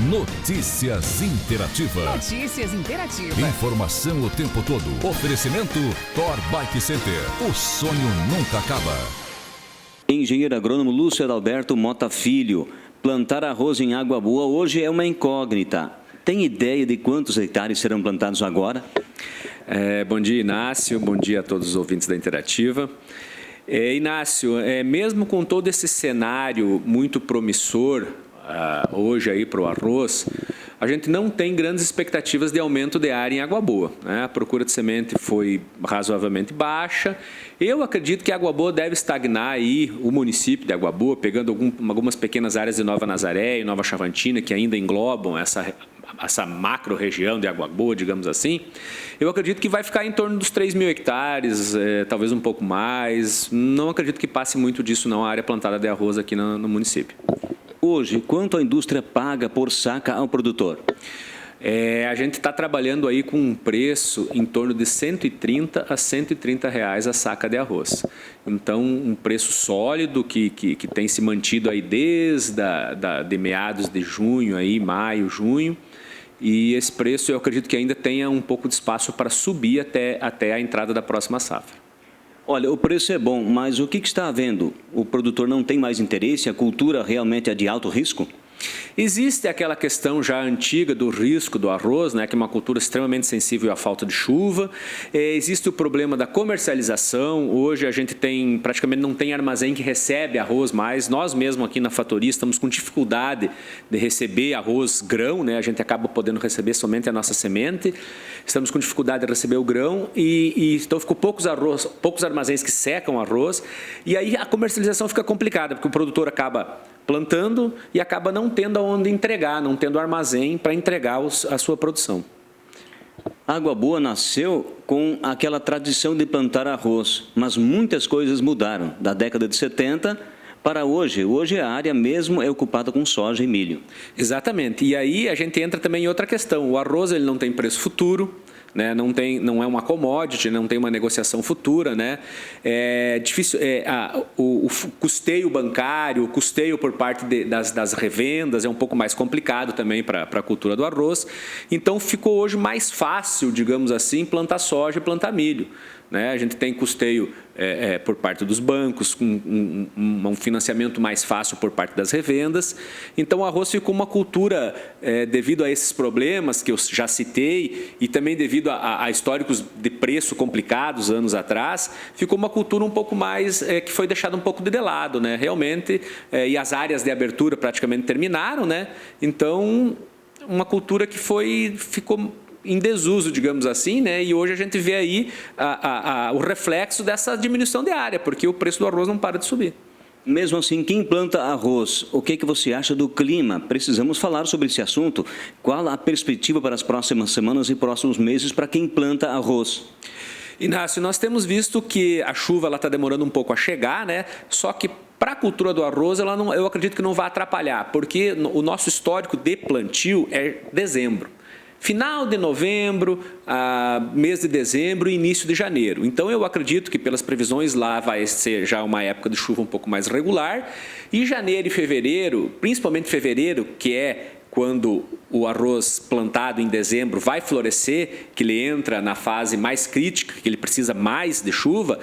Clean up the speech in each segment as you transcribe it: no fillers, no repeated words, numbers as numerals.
Notícias Interativa. Notícias Interativa. Informação o tempo todo. Oferecimento Thor Bike Center. O sonho nunca acaba. Engenheiro agrônomo Lúcio Adalberto Mota Filho. Plantar arroz em Água Boa hoje é uma incógnita. Tem ideia de quantos hectares serão plantados agora? Bom dia, Inácio. Bom dia a todos os ouvintes da Interativa. Inácio, mesmo com todo esse cenário muito promissor hoje aí para o arroz, a gente não tem grandes expectativas de aumento de área em Água Boa, né? A procura de semente foi razoavelmente baixa. Eu acredito que Água Boa deve estagnar aí, o município de Água Boa, pegando algumas pequenas áreas de Nova Nazaré e Nova Chavantina, que ainda englobam essa macro região de Água Boa, digamos assim. Eu acredito que vai ficar em torno dos 3 mil hectares, talvez um pouco mais. Não acredito que passe muito disso não, a área plantada de arroz aqui no município. Hoje, quanto a indústria paga por saca ao produtor? A gente está trabalhando aí com um preço em torno de 130 a 130 reais a saca de arroz. Então, um preço sólido que tem se mantido aí desde de meados de junho, aí, maio, junho. E esse preço eu acredito que ainda tenha um pouco de espaço para subir até a entrada da próxima safra. Olha, o preço é bom, mas o que está havendo? O produtor não tem mais interesse? A cultura realmente é de alto risco? Existe aquela questão já antiga do risco do arroz, né, que é uma cultura extremamente sensível à falta de chuva. Existe o problema da comercialização. Hoje a gente praticamente não tem armazém que recebe arroz mais. Nós mesmo aqui na fatoria estamos com dificuldade de receber arroz grão, né? A gente acaba podendo receber somente a nossa semente. Estamos com dificuldade de receber o grão então ficou poucos armazéns que secam arroz. E aí a comercialização fica complicada, porque o produtor acaba plantando e acaba não tendo aonde entregar, não tendo armazém para entregar a sua produção. Água Boa nasceu com aquela tradição de plantar arroz, mas muitas coisas mudaram da década de 70 para hoje. Hoje a área mesmo é ocupada com soja e milho. Exatamente. E aí a gente entra também em outra questão. O arroz ele não tem preço futuro, né? Não é uma commodity, não tem uma negociação futura, né? É difícil, o custeio bancário, o custeio por parte das revendas é um pouco mais complicado também para a cultura do arroz. Então ficou hoje mais fácil, digamos assim, plantar soja e plantar milho, né? A gente tem custeio por parte dos bancos, com um financiamento mais fácil por parte das revendas. Então, o arroz ficou uma cultura, devido a esses problemas que eu já citei e também devido a históricos de preço complicados anos atrás, ficou uma cultura um pouco mais, que foi deixada um pouco de lado, né? Realmente, e as áreas de abertura praticamente terminaram, né? Então, uma cultura que ficou em desuso, digamos assim, né? E hoje a gente vê aí o reflexo dessa diminuição de área, porque o preço do arroz não para de subir. Mesmo assim, quem planta arroz, o que você acha do clima? Precisamos falar sobre esse assunto. Qual a perspectiva para as próximas semanas e próximos meses para quem planta arroz? Inácio, nós temos visto que a chuva está demorando um pouco a chegar, né? Só que para a cultura do arroz, eu acredito que não vai atrapalhar, porque o nosso histórico de plantio é dezembro. Final de novembro, mês de dezembro e início de janeiro. Então, eu acredito que pelas previsões lá vai ser já uma época de chuva um pouco mais regular. E janeiro e fevereiro, principalmente fevereiro, que é quando o arroz plantado em dezembro vai florescer, que ele entra na fase mais crítica, que ele precisa mais de chuva,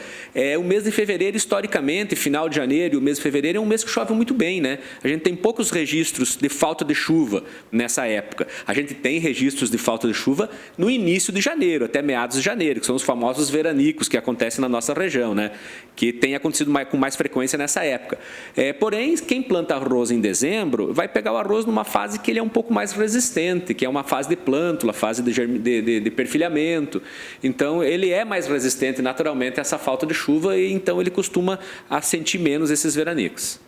o mês de fevereiro, historicamente, final de janeiro e o mês de fevereiro é um mês que chove muito bem, né? A gente tem poucos registros de falta de chuva nessa época. A gente tem registros de falta de chuva no início de janeiro, até meados de janeiro, que são os famosos veranicos que acontecem na nossa região, né? Que tem acontecido com mais frequência nessa época. Porém, quem planta arroz em dezembro vai pegar o arroz numa fase que ele é um pouco mais resistente, que é uma fase de plântula, fase de perfilhamento. Então, ele é mais resistente naturalmente a essa falta de chuva e então ele costuma sentir menos esses veranicos.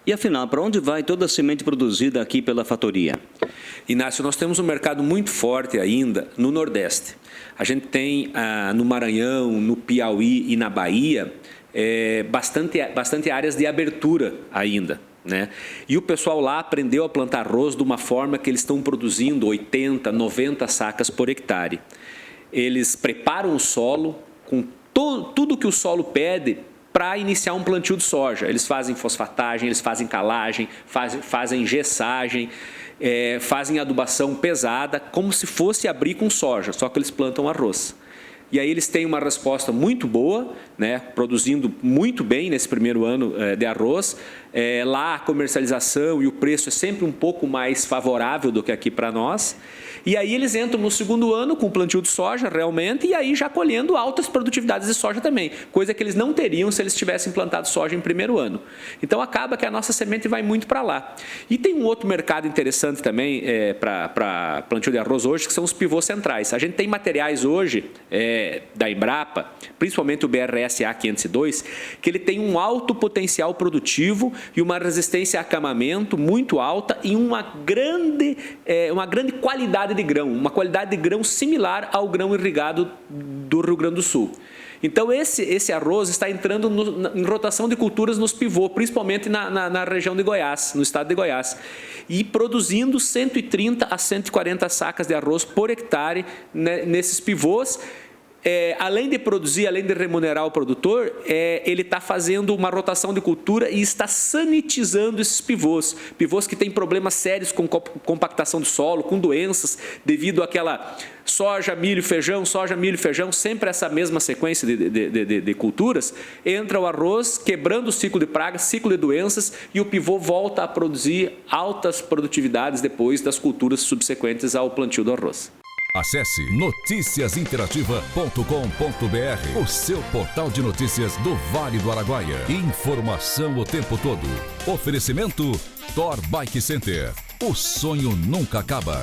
E afinal, para onde vai toda a semente produzida aqui pela fatoria? Inácio, nós temos um mercado muito forte ainda no Nordeste. A gente tem no Maranhão, no Piauí e na Bahia bastante áreas de abertura ainda, né? E o pessoal lá aprendeu a plantar arroz de uma forma que eles estão produzindo 80, 90 sacas por hectare. Eles preparam o solo com tudo que o solo pede para iniciar um plantio de soja. Eles fazem fosfatagem, eles fazem calagem, fazem gessagem. fazem adubação pesada, como se fosse abrir com soja, só que eles plantam arroz. E aí eles têm uma resposta muito boa, né, produzindo muito bem nesse primeiro ano de arroz. Lá a comercialização e o preço é sempre um pouco mais favorável do que aqui para nós. E aí eles entram no segundo ano com o plantio de soja realmente e aí já colhendo altas produtividades de soja também, coisa que eles não teriam se eles tivessem plantado soja em primeiro ano. Então acaba que a nossa semente vai muito para lá. E tem um outro mercado interessante também para plantio de arroz hoje, que são os pivôs centrais. A gente tem materiais hoje da Embrapa, principalmente o BRSA 502, que ele tem um alto potencial produtivo e uma resistência a acamamento muito alta e uma grande qualidade de grão, uma qualidade de grão similar ao grão irrigado do Rio Grande do Sul. Então, esse arroz está entrando em rotação de culturas nos pivôs, principalmente na região de Goiás, no estado de Goiás, e produzindo 130 a 140 sacas de arroz por hectare nesses pivôs. Além de produzir, além de remunerar o produtor, ele está fazendo uma rotação de cultura e está sanitizando esses pivôs. Pivôs que têm problemas sérios com compactação do solo, com doenças, devido àquela soja, milho, feijão, sempre essa mesma sequência de culturas. Entra o arroz, quebrando o ciclo de pragas, ciclo de doenças, e o pivô volta a produzir altas produtividades depois das culturas subsequentes ao plantio do arroz. Acesse noticiasinterativa.com.br, o seu portal de notícias do Vale do Araguaia. Informação o tempo todo. Oferecimento Thor Bike Center. O sonho nunca acaba.